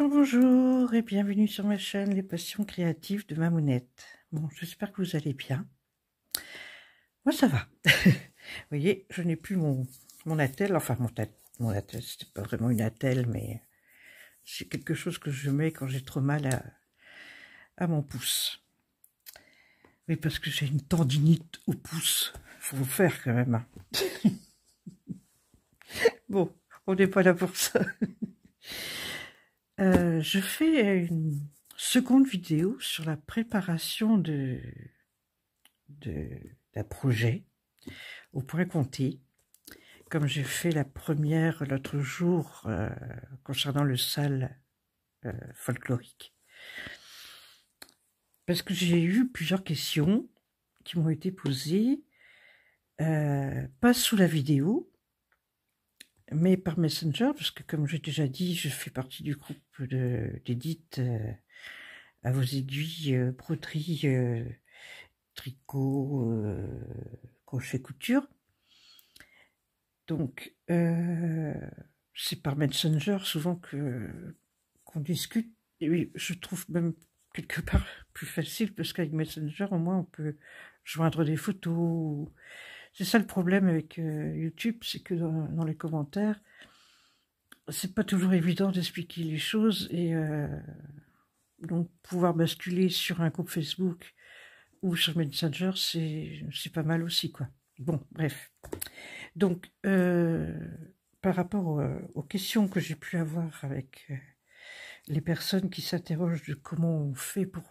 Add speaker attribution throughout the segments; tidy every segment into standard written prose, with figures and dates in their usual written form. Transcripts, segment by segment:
Speaker 1: Bonjour, bonjour et bienvenue sur ma chaîne Les Passions Créatives de Mamounette. Bon, j'espère que vous allez bien. Moi, ça va. Vous voyez, je n'ai plus mon attelle, enfin mon attelle, c'était pas vraiment une attelle, mais c'est quelque chose que je mets quand j'ai trop mal à mon pouce. Oui, parce que j'ai une tendinite au pouce. Faut le faire quand même. Hein. Bon, on n'est pas là pour ça. Je fais une seconde vidéo sur la préparation d'un projet au point compté, comme j'ai fait la première l'autre jour concernant le salle folklorique. Parce que j'ai eu plusieurs questions qui m'ont été posées, pas sous la vidéo, mais par Messenger, parce que comme j'ai déjà dit, je fais partie du groupe d'Edith à vos aiguilles, broderie, tricot, crochet, couture. Donc, c'est par Messenger souvent qu'on discute. Et oui, je trouve même quelque part plus facile, parce qu'avec Messenger, au moins, on peut joindre des photos. C'est ça le problème avec YouTube, c'est que dans les commentaires, c'est pas toujours évident d'expliquer les choses, et donc pouvoir basculer sur un groupe Facebook ou sur Messenger, c'est pas mal aussi, quoi. Bon, bref. Donc, par rapport aux questions que j'ai pu avoir avec les personnes qui s'interrogent de comment on fait pour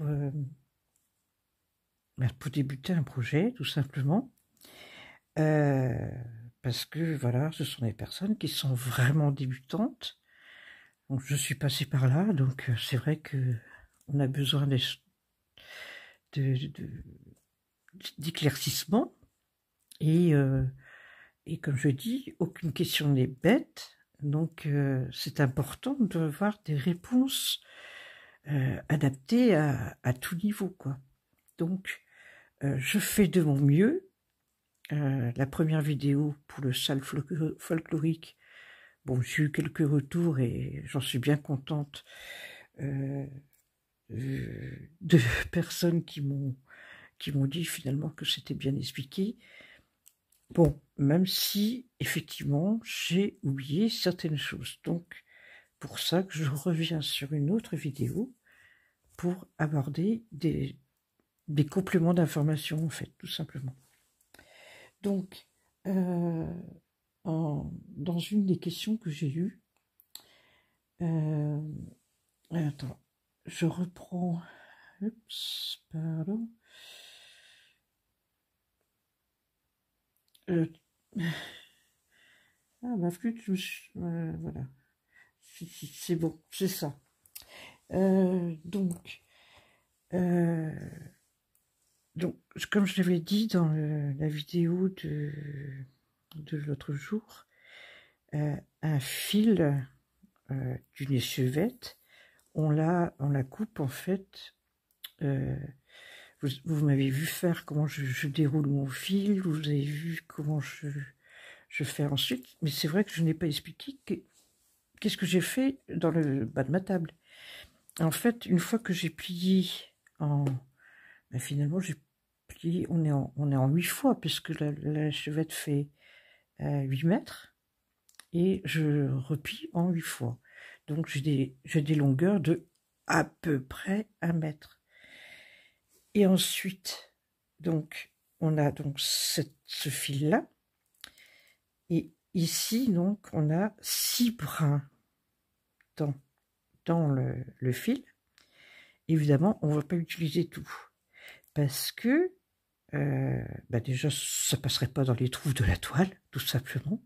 Speaker 1: débuter un projet, tout simplement, parce que, voilà, ce sont des personnes qui sont vraiment débutantes. Donc, je suis passée par là, donc c'est vrai que on a besoin d'éclaircissement, et comme je dis, aucune question n'est bête, donc c'est important d'avoir des réponses adaptées à tout niveau, quoi. Donc, je fais de mon mieux. La première vidéo pour le salle folklorique, bon, j'ai eu quelques retours et j'en suis bien contente de personnes qui m'ont dit finalement que c'était bien expliqué. Bon, même si, effectivement, j'ai oublié certaines choses. Donc, pour ça que je reviens sur une autre vidéo pour aborder des compléments d'information, en fait, tout simplement. Donc, dans une des questions que j'ai eues, attends, je reprends, oups, pardon, ma flûte, voilà, c'est bon, c'est ça. Donc, comme je l'avais dit dans la vidéo de l'autre jour, un fil d'une échevette, on la coupe en fait. Vous m'avez vu faire comment je déroule mon fil, vous avez vu comment je fais ensuite, mais c'est vrai que je n'ai pas expliqué qu'est-ce que j'ai fait dans le bas de ma table. En fait, une fois que j'ai plié finalement j'ai plié, on est en 8 fois, puisque la chevette fait 8 mètres, et je replie en 8 fois. Donc j'ai des longueurs de à peu près 1 mètre. Et ensuite, donc, on a donc ce fil-là, et ici, donc, on a 6 brins dans le fil. Évidemment, on ne va pas utiliser tout, parce que, déjà, ça ne passerait pas dans les trous de la toile, tout simplement,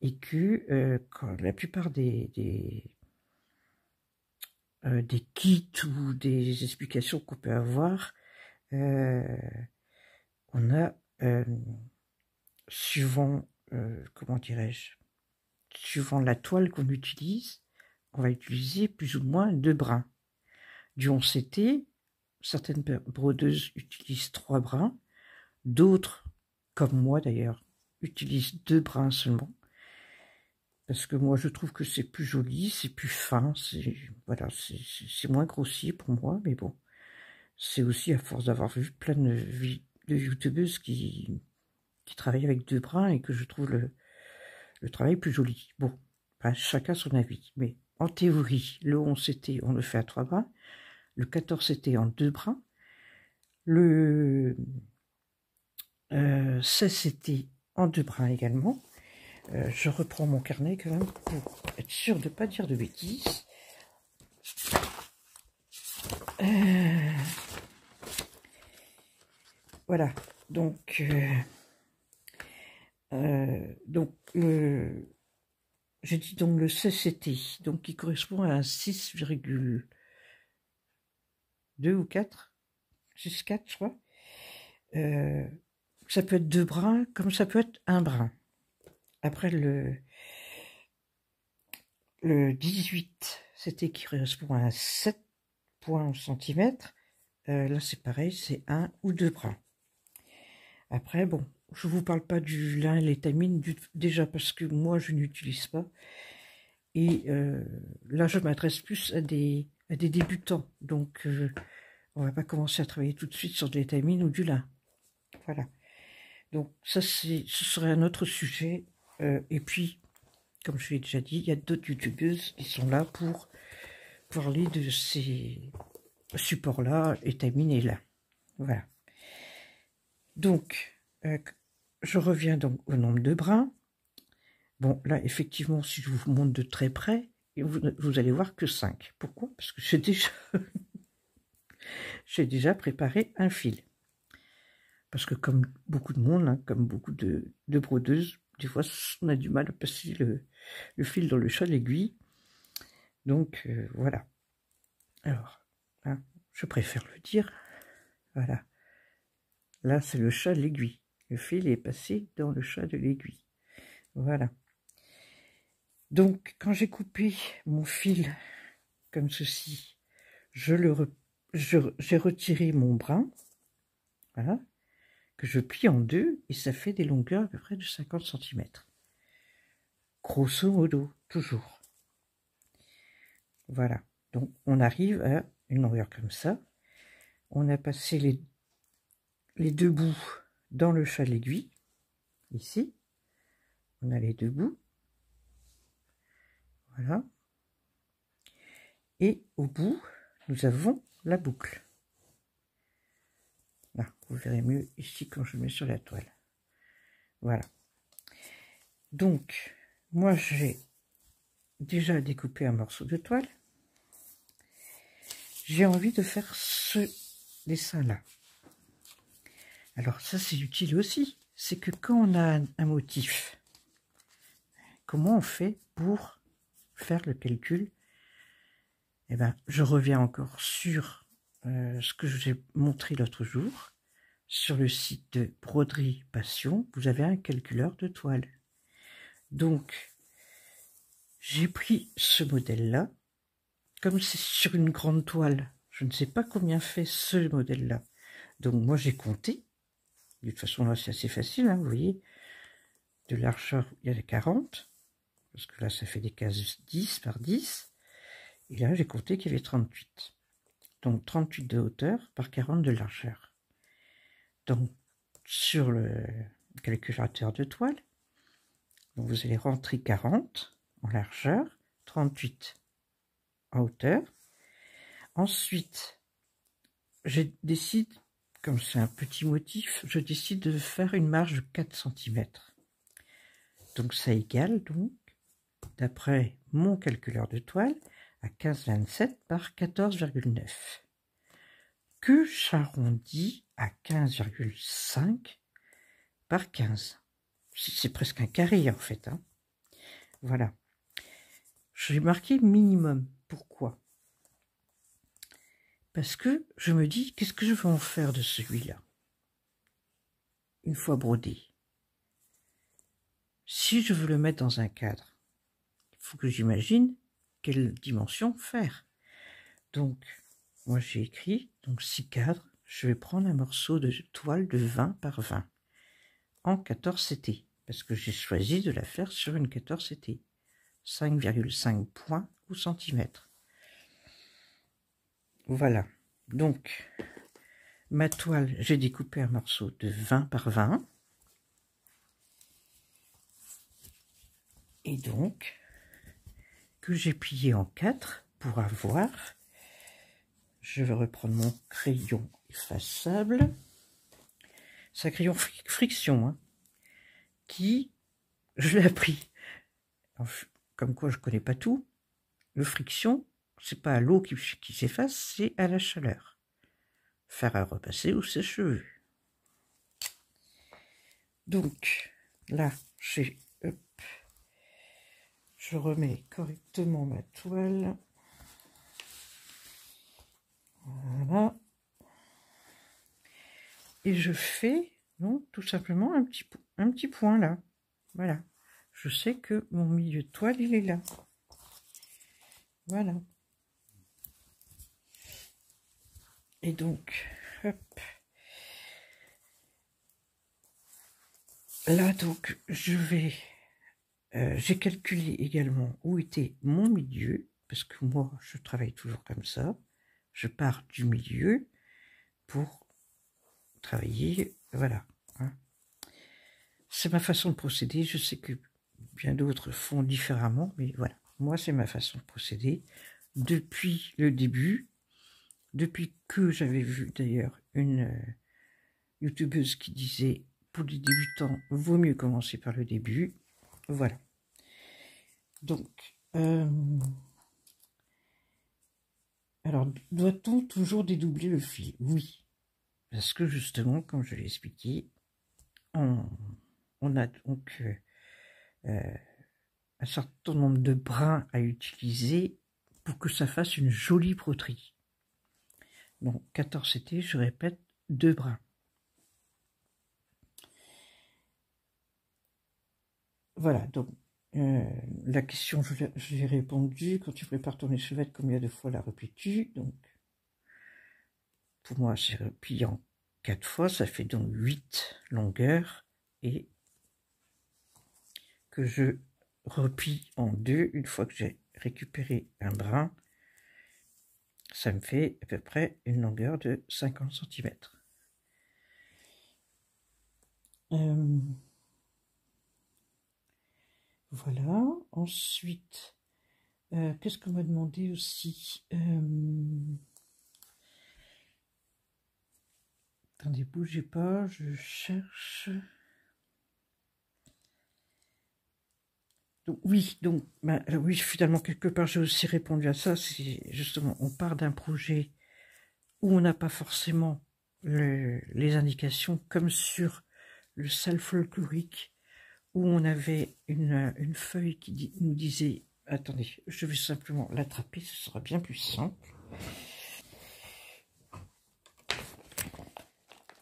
Speaker 1: et que quand la plupart des kits ou des explications qu'on peut avoir, on a, suivant, comment dirais-je, suivant la toile qu'on utilise, on va utiliser plus ou moins 2 brins. Du 11CT, certaines brodeuses utilisent 3 brins, d'autres, comme moi d'ailleurs, utilisent 2 brins seulement. parce que moi je trouve que c'est plus joli, c'est plus fin, voilà, c'est moins grossier pour moi, mais bon, c'est aussi à force d'avoir vu plein de youtubeuses qui travaillent avec 2 bras et que je trouve le travail plus joli. Bon, enfin, chacun son avis, mais en théorie, le 11 CT, on le fait à 3 bras, le 14 CT en 2 bras, le 16 CT en 2 bras également. Je reprends mon carnet quand même pour être sûr de ne pas dire de bêtises. Voilà, donc j'ai dit donc le 16 CT, donc qui correspond à un 6,2 ou 4, 6,4 je crois. Ça peut être 2 bras, comme ça peut être un brin. Après le 18, c'était qui correspond à 7 points au centimètre. Là, c'est pareil, c'est 1 ou 2 bras. Après, bon, je vous parle pas du lin et l'étamine, déjà parce que moi, je n'utilise pas. Et là, je m'adresse plus à des débutants. Donc, on va pas commencer à travailler tout de suite sur de l'étamine ou du lin. Voilà. Donc, ça, ce serait un autre sujet. Et puis, comme je l'ai déjà dit, il y a d'autres youtubeuses qui sont là pour parler de ces supports-là, étamine et lin. Voilà. Donc, je reviens donc au nombre de brins. Bon, là, effectivement, si je vous montre de très près, vous allez voir que 5. Pourquoi? Parce que j'ai déjà préparé un fil. Parce que comme beaucoup de monde, hein, comme beaucoup de brodeuses, des fois, on a du mal à passer le fil dans le chat d'aiguille. Donc, voilà. Alors, hein, je préfère le dire. Voilà. Là, c'est le chat de l'aiguille. Le fil est passé dans le chat de l'aiguille. Voilà. Donc, quand j'ai coupé mon fil comme ceci, j'ai retiré mon brin, voilà, que je plie en deux, et ça fait des longueurs à peu près de 50 cm. Grosso modo, toujours. Voilà. Donc, on arrive à une longueur comme ça. On a passé les 2 bouts dans le chat de l'aiguille. Ici, on a les 2 bouts. Voilà. Et au bout, nous avons la boucle. Là, vous verrez mieux ici quand je mets sur la toile. Voilà. Donc, moi, j'ai déjà découpé un morceau de toile. J'ai envie de faire ce dessin-là. Alors, ça, c'est utile aussi. C'est que quand on a un motif, comment on fait pour faire le calcul? Eh bien, je reviens encore sur ce que je vous ai montré l'autre jour. Sur le site de Broderie Passion, vous avez un calculeur de toile. Donc, j'ai pris ce modèle-là. Comme c'est sur une grande toile, je ne sais pas combien fait ce modèle-là. Donc, moi, j'ai compté. De toute façon, là, c'est assez facile, hein, vous voyez. De largeur, il y a 40. Parce que là, ça fait des cases 10 par 10. Et là, j'ai compté qu'il y avait 38. Donc, 38 de hauteur par 40 de largeur. Donc, sur le calculateur de toile, donc vous allez rentrer 40 en largeur, 38 en hauteur. Ensuite, je décide, comme c'est un petit motif, je décide de faire une marge de 4 cm. Donc ça égale, donc, d'après mon calculeur de toile, à 15,27 par 14,9. Que j'arrondis à 15,5 par 15. C'est presque un carré en fait. Hein. Voilà. J'ai marqué minimum. Pourquoi? Parce que je me dis, qu'est-ce que je vais en faire de celui-là? Une fois brodé. Si je veux le mettre dans un cadre, il faut que j'imagine quelle dimension faire. Donc, moi j'ai écrit, donc 6 cadres, je vais prendre un morceau de toile de 20 par 20 en 14 CT, parce que j'ai choisi de la faire sur une 14 CT. 5,5 points au centimètre. Voilà, donc ma toile, j'ai découpé un morceau de 20 par 20. Et donc, que j'ai plié en 4 pour avoir, je vais reprendre mon crayon effaçable. C'est un crayon friction, hein, qui, je l'ai appris, comme quoi je connais pas tout. Le friction, c'est pas à l'eau qui s'efface, c'est à la chaleur. Faire à repasser ou sèche-cheveux. Donc, là, je remets correctement ma toile. Voilà. Et je fais, non, tout simplement un petit point là. Voilà. Je sais que mon milieu de toile, il est là. Voilà. Et donc, hop. Là, donc, j'ai calculé également où était mon milieu, parce que moi, je travaille toujours comme ça. Je pars du milieu pour travailler, voilà. Hein. C'est ma façon de procéder. Je sais que bien d'autres font différemment, mais voilà. Moi, c'est ma façon de procéder depuis le début, depuis que j'avais vu d'ailleurs une youtubeuse qui disait pour les débutants, vaut mieux commencer par le début. Voilà. Donc, alors, doit-on toujours dédoubler le fil? Oui. Parce que justement, comme je l'ai expliqué, on a donc un certain nombre de brins à utiliser pour que ça fasse une jolie broderie. Donc 14 CT, je répète, 2 brins. Voilà, donc la question, je l'ai répondu. Quand tu prépares ton échevette, combien de fois la replies-tu? Donc, pour moi, c'est replié en 4 fois, ça fait donc 8 longueurs, et que je replie en 2 une fois que j'ai récupéré un brin, ça me fait à peu près une longueur de 50 cm. Voilà, ensuite, qu'est-ce qu'on m'a demandé aussi? Attendez, bougez pas, je cherche. Donc, oui, donc, oui, finalement, quelque part, j'ai aussi répondu à ça. C'est justement, on part d'un projet où on n'a pas forcément les indications, comme sur le sal folklorique, où on avait une feuille qui nous disait, attendez, je vais simplement l'attraper, ce sera bien plus simple.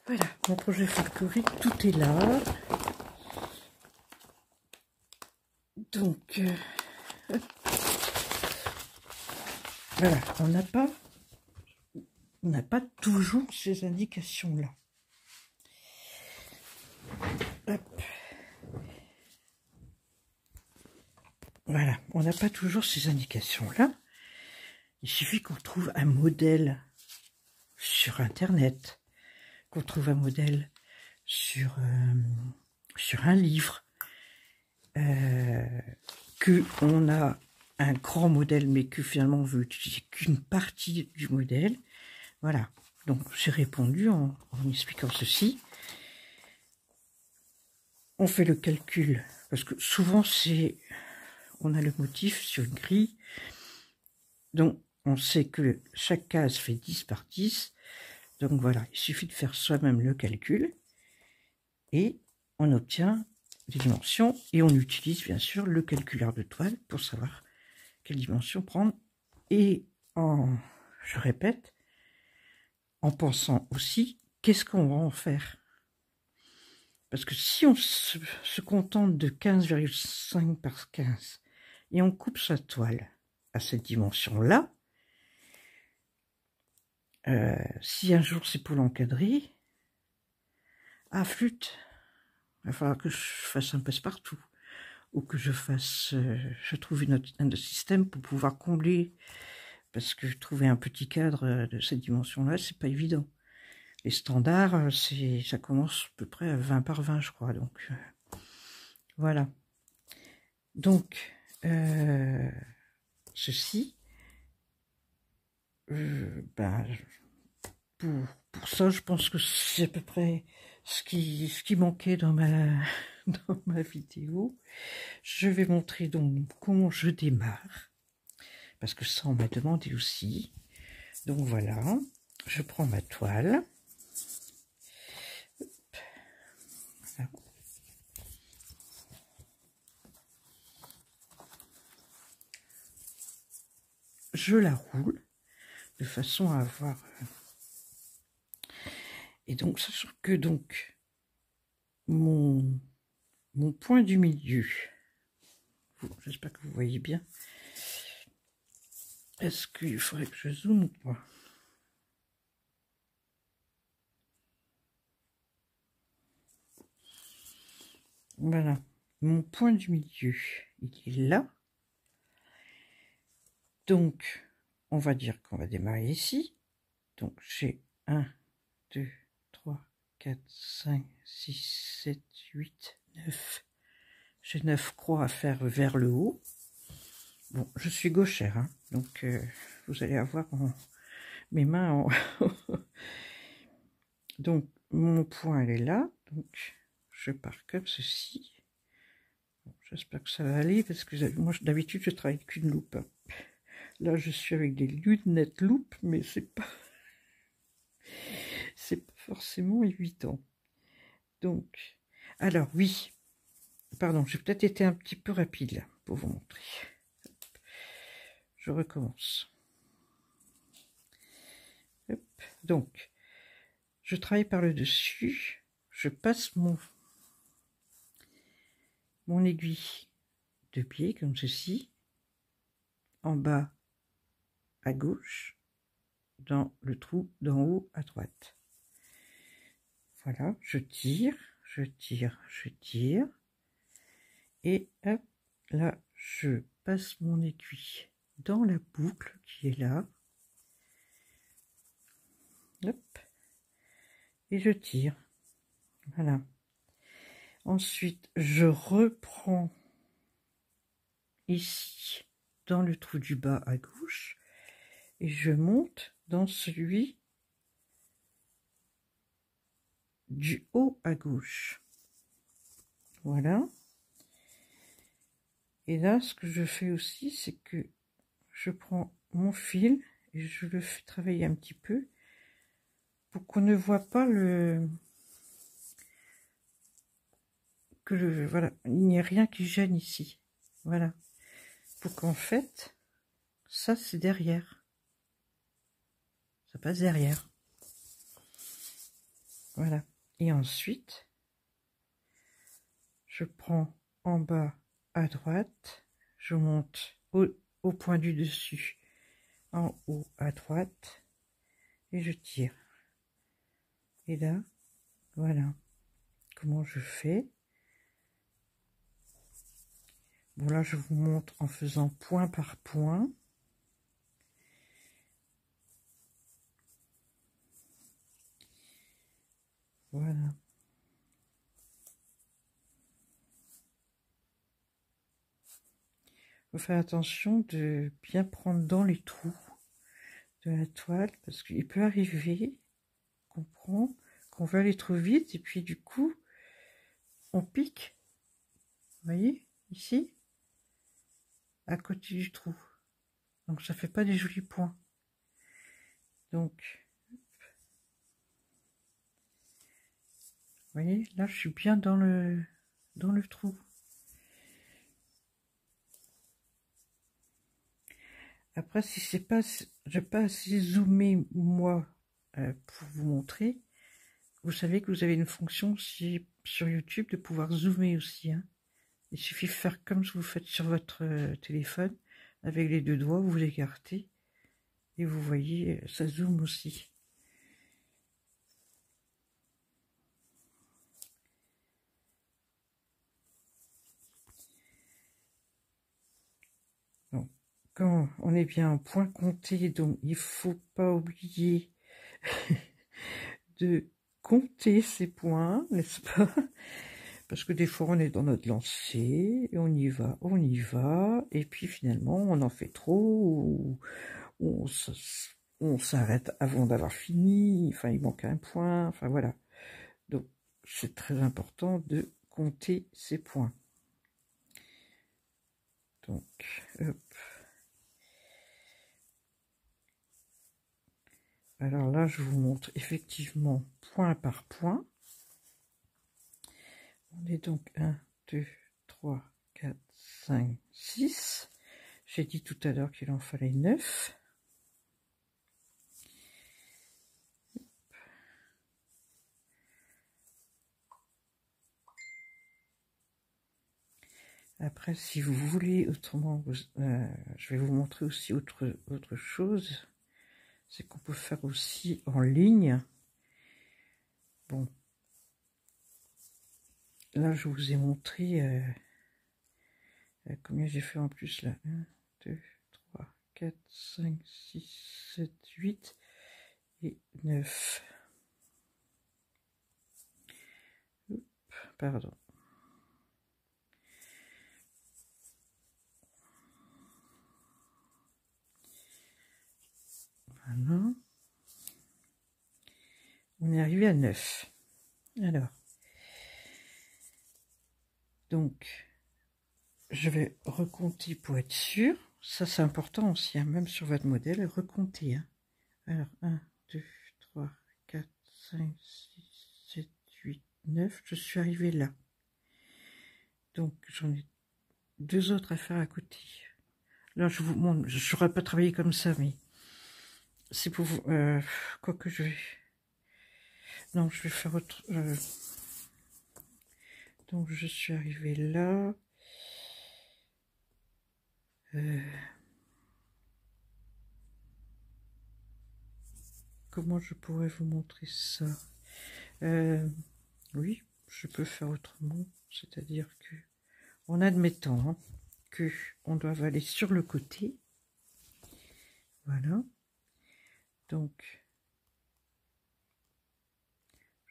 Speaker 1: Voilà, mon projet folklorique, tout est là. Donc, voilà, on n'a pas toujours ces indications-là. Voilà, on n'a pas toujours ces indications-là. Il suffit qu'on trouve un modèle sur Internet, qu'on trouve un modèle sur un livre, qu'on a un grand modèle, mais que finalement on veut utiliser qu'une partie du modèle. Voilà, donc j'ai répondu en expliquant ceci. On fait le calcul, parce que souvent on a le motif sur une grille, donc on sait que chaque case fait 10 par 10, donc voilà, il suffit de faire soi-même le calcul, et on obtient les dimensions, et on utilise bien sûr le calculateur de toile pour savoir quelle dimension prendre, et je répète, en pensant aussi, qu'est-ce qu'on va en faire? Parce que si on se contente de 15,5 par 15, et on coupe sa toile à cette dimension-là, si un jour c'est pour l'encadrer, flûte, il va falloir que je fasse un passe-partout. ou que je trouve un autre système pour pouvoir combler, parce que trouver un petit cadre de cette dimension-là, c'est pas évident. Les standards, ça commence à peu près à 20 par 20, je crois, donc voilà. Donc, ceci, ben, pour ça, je pense que c'est à peu près ce qui manquait dans dans ma vidéo. Je vais montrer donc comment je démarre, parce que ça, on m'a demandé aussi. Donc voilà, je prends ma toile. Voilà. Je la roule de façon à avoir... Et donc, sachant que donc mon point du milieu, j'espère que vous voyez bien. Est-ce qu'il faudrait que je zoome ou pas? Voilà, mon point du milieu, il est là. Donc, on va dire qu'on va démarrer ici. Donc, j'ai 1, 2, 3, 4, 5, 6, 7, 8, 9. J'ai 9 croix à faire vers le haut. Bon, je suis gauchère, hein, donc vous allez avoir mes mains en... Donc, mon point, elle est là. Donc, je pars comme ceci. Bon, j'espère que ça va aller, parce que moi, d'habitude, je travaille avec une loupe. Là, je suis avec des lunettes loupe, mais c'est pas forcément évident. Donc, alors oui, pardon, j'ai peut-être été un petit peu rapide là, pour vous montrer. Je recommence. Hop. Donc, je travaille par le dessus, je passe mon aiguille de pied, comme ceci, en bas à gauche, dans le trou d'en haut à droite. Voilà, je tire, je tire, je tire. Et hop, là, je passe mon aiguille dans la boucle qui est là. Hop. Et je tire. Voilà. Ensuite, je reprends ici, dans le trou du bas à gauche, et je monte dans celui du haut à gauche. Voilà. Et là, ce que je fais aussi, c'est que je prends mon fil et je le fais travailler un petit peu pour qu'on ne voit pas voilà, il n'y a rien qui gêne ici. Voilà. Pour qu'en fait, ça c'est derrière. Ça passe derrière. Voilà. Et ensuite, je prends en bas à droite, je monte au point du dessus, en haut à droite, et je tire. Et là, voilà comment je fais. Bon, là, je vous montre en faisant point par point. Voilà. Il faut faire attention de bien prendre dans les trous de la toile, parce qu'il peut arriver qu'on veut aller trop vite, et puis du coup, on pique. Vous voyez, ici, à côté du trou. Donc, ça fait pas des jolis points. Donc, vous voyez, là, je suis bien dans le trou. Après, si c'est pas, je n'ai pas assez zoomé, moi, pour vous montrer, vous savez que vous avez une fonction sur YouTube de pouvoir zoomer aussi. Hein. Il suffit de faire comme vous faites sur votre téléphone, avec les deux doigts, vous l'écartez, et vous voyez, ça zoome aussi. quand on est bien en point compté, donc il faut pas oublier de compter ses points, n'est-ce pas? Parce que des fois on est dans notre lancée, et on y va, et puis finalement on en fait trop, ou on s'arrête avant d'avoir fini, enfin il manque un point, enfin voilà. Donc c'est très important de compter ses points. Donc, hop. Alors là, je vous montre effectivement point par point. On est donc 1, 2, 3, 4, 5, 6. J'ai dit tout à l'heure qu'il en fallait 9. Après, si vous voulez autrement, je vais vous montrer aussi autre chose. C'est qu'on peut faire aussi en ligne. Bon, là, je vous ai montré combien j'ai fait en plus là. 1, 2, 3, 4, 5, 6, 7, 8 et 9. Oups, pardon. Voilà. On est arrivé à 9. Alors, donc, je vais recompter pour être sûr. Ça, c'est important aussi, hein, même sur votre modèle, recompter. Hein. Alors, 1, 2, 3, 4, 5, 6, 7, 8, 9. Je suis arrivé là. Donc, j'en ai 2 autres à faire à côté. Là, je vous montre, je n'aurais pas travaillé comme ça, mais c'est pour vous. Quoi que je vais. Non, je vais faire autre. Donc, je suis arrivé là. Comment je pourrais vous montrer ça? Oui, je peux faire autrement. C'est-à-dire que, en admettant hein, que on doit aller sur le côté. Voilà. Donc,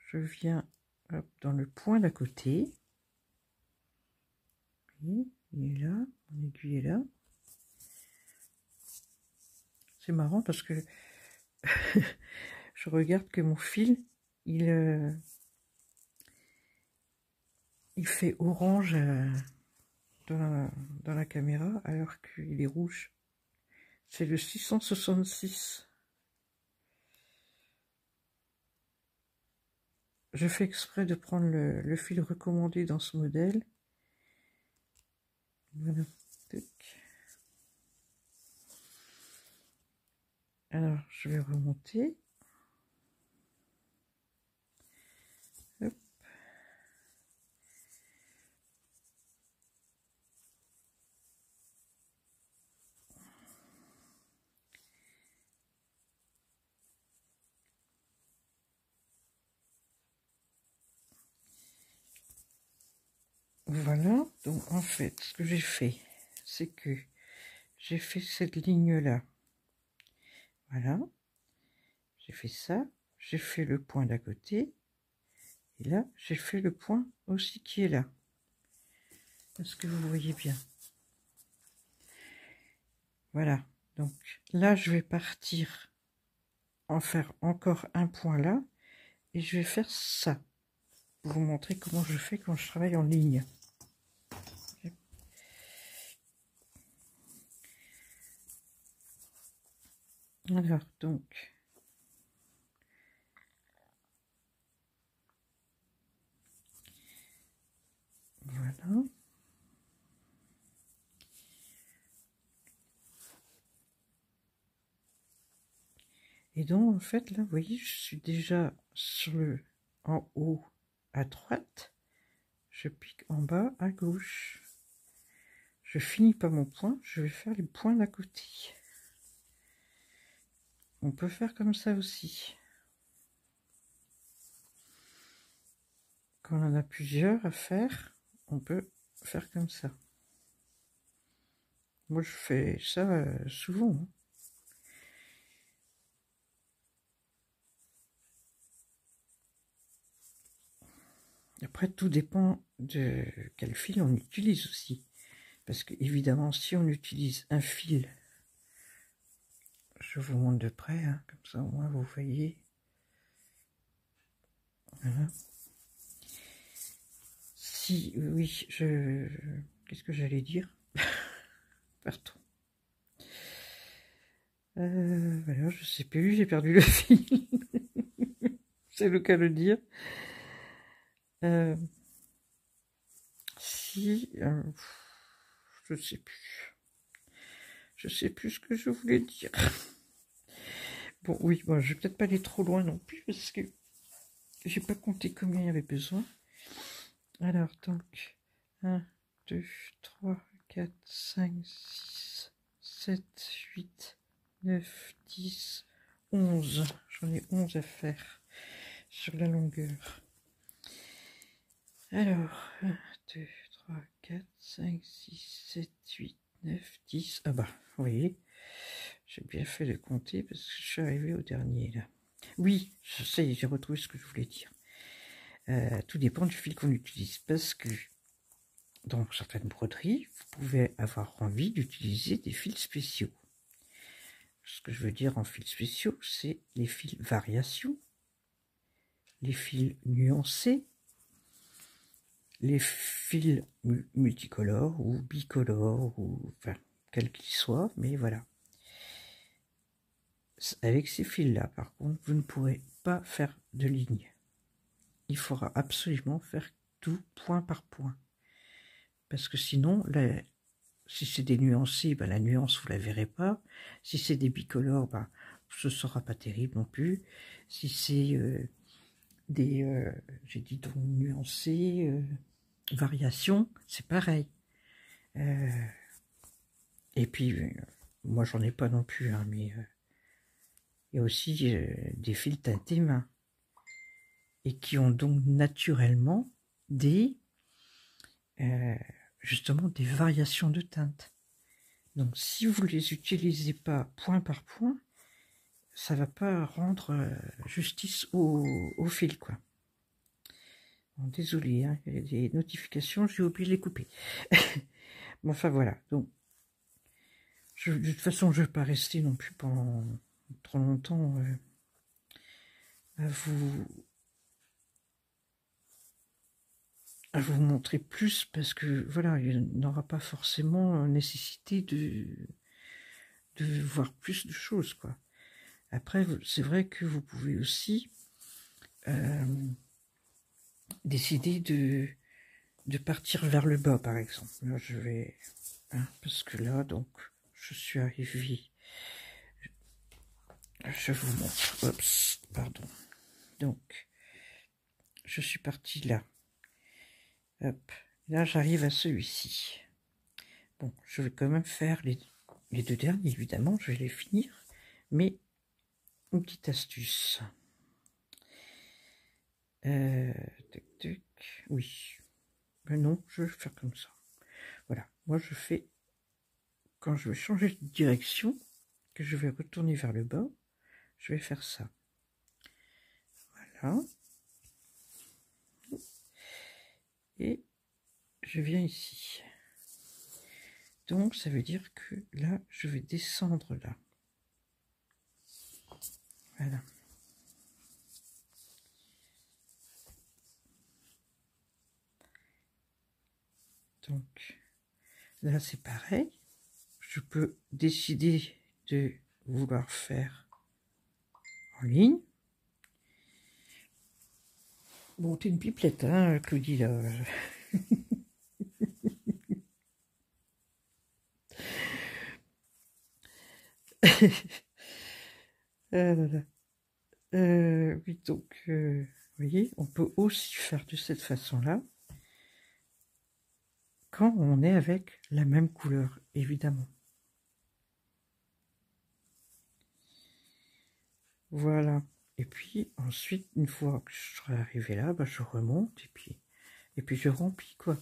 Speaker 1: je viens hop, dans le point d'à côté. Oui, il est là, mon aiguille est là. C'est marrant parce que je regarde que mon fil, il fait orange dans la caméra alors qu'il est rouge. C'est le 666. Je fais exprès de prendre le fil recommandé dans ce modèle. Voilà. Alors, je vais remonter. Hop. Voilà, donc en fait, ce que j'ai fait, c'est que j'ai fait cette ligne-là. Voilà, j'ai fait ça, j'ai fait le point d'à côté, et là, j'ai fait le point aussi qui est là. Est-ce que vous voyez bien? Voilà, donc là, je vais partir en faire encore un point là, et je vais faire ça, pour vous montrer comment je fais quand je travaille en ligne. Alors, donc, voilà. Et donc, en fait, là, vous voyez, je suis déjà sur en haut à droite. Je pique en bas à gauche. Je finis pas mon point, je vais faire les points d'à côté. On peut faire comme ça aussi. Quand on en a plusieurs à faire, on peut faire comme ça. Moi, je fais ça souvent, hein. Après, tout dépend de quel fil on utilise aussi. Parce que, évidemment, si on utilise un fil, je vous montre de près, hein, comme ça au moins vous voyez. Voilà. Si, oui, qu'est-ce que j'allais dire? Pardon. Voilà, je sais plus, j'ai perdu le fil. C'est le cas de le dire. Si, je sais plus. Je sais plus ce que je voulais dire. Bon, oui, bon, je vais peut-être pas aller trop loin non plus, parce que j'ai pas compté combien il y avait besoin. Alors, donc, 1, 2, 3, 4, 5, 6, 7, 8, 9, 10, 11. J'en ai 11 à faire sur la longueur. Alors, 1, 2, 3, 4, 5, 6, 7, 8, 9, 10. Ah bah, vous voyez, j'ai bien fait de compter parce que je suis arrivé au dernier là. Oui, ça y est, j'ai retrouvé ce que je voulais dire. Tout dépend du fil qu'on utilise, parce que dans certaines broderies, vous pouvez avoir envie d'utiliser des fils spéciaux. Ce que je veux dire en fils spéciaux, c'est les fils variations, les fils nuancés, les fils multicolores ou bicolores, ou enfin, quels qu'ils soient, mais voilà. Avec ces fils-là, par contre, vous ne pourrez pas faire de ligne. Il faudra absolument faire tout point par point. Parce que sinon, si c'est des nuancés, ben la nuance, vous la verrez pas. Si c'est des bicolores, ben, ce sera pas terrible non plus. Si c'est j'ai dit donc nuancés, variations, c'est pareil. Et puis, moi j'en ai pas non plus, hein, mais il y a aussi des fils teintés main. Et qui ont donc naturellement justement des variations de teintes. Donc si vous ne les utilisez pas point par point, ça va pas rendre justice au fil, quoi. Bon, désolé, hein, il y a des notifications, j'ai oublié de les couper. Bon, enfin voilà, donc de toute façon je ne vais pas rester non plus pendant trop longtemps à vous montrer plus, parce que voilà, il n'aura pas forcément nécessité de voir plus de choses, quoi. Après, c'est vrai que vous pouvez aussi décider de partir vers le bas, par exemple. Là, je vais... Hein, parce que là, donc, je suis arrivé... Je vous montre. Oups, pardon. Donc, je suis parti là. Hop. Là, j'arrive à celui-ci. Bon, je vais quand même faire les deux derniers, évidemment. Je vais les finir. Mais, une petite astuce. Tac, tac. Oui. Ben non, je vais faire comme ça. Voilà. Moi, je fais... Quand je vais changer de direction, que je vais retourner vers le bas, je vais faire ça. Voilà. Et je viens ici. Donc, ça veut dire que là, je vais descendre là. Voilà. Donc, là, c'est pareil. Je peux décider de vouloir faire en ligne. Bon, t'es une pipelette, hein, Claudie, là. Voilà. Oui, donc, vous voyez, on peut aussi faire de cette façon-là quand on est avec la même couleur, évidemment. Voilà. Et puis, ensuite, une fois que je serai arrivé là, bah, je remonte et puis je remplis, quoi.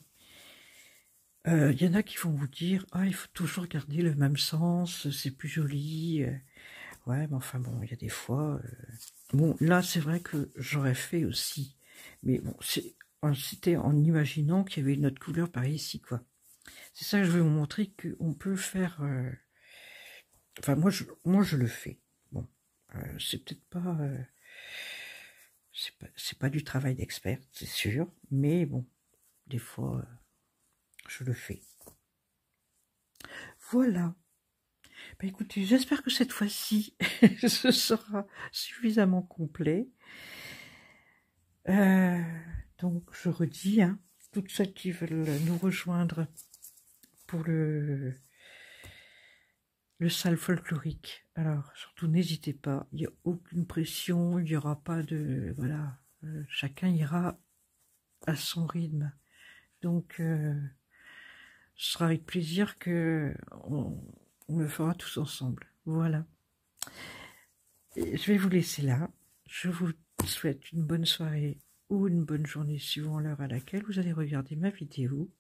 Speaker 1: Il y en a qui vont vous dire: «Ah, il faut toujours garder le même sens, c'est plus joli». Ouais, mais enfin bon, il y a des fois... Bon, là, c'est vrai que j'aurais fait aussi. Mais bon, c'était en imaginant qu'il y avait une autre couleur par ici, quoi. C'est ça que je veux vous montrer, qu'on peut faire... Enfin, moi, je le fais. Bon, c'est peut-être pas... c'est pas du travail d'expert, c'est sûr. Mais bon, des fois, je le fais. Voilà. Ben écoutez, j'espère que cette fois-ci, ce sera suffisamment complet. Donc, je redis, hein, toutes celles qui veulent nous rejoindre pour le salle folklorique. Alors, surtout, n'hésitez pas, il n'y a aucune pression, il n'y aura pas de... Voilà, chacun ira à son rythme. Donc, ce sera avec plaisir que on le fera tous ensemble. Voilà. Et je vais vous laisser là. Je vous souhaite une bonne soirée ou une bonne journée suivant l'heure à laquelle vous allez regarder ma vidéo.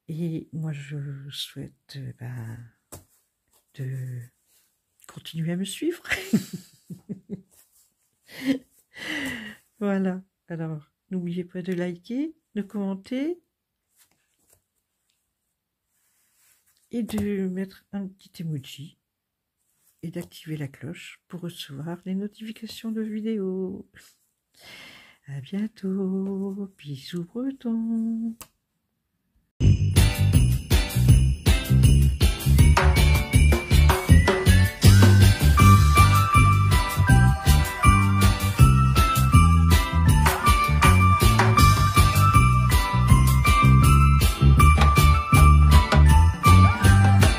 Speaker 1: Et moi, je vous souhaite de continuer à me suivre. Voilà. Alors, n'oubliez pas de liker, de commenter et de mettre un petit emoji et d'activer la cloche pour recevoir les notifications de vidéos. À bientôt. Bisous bretons.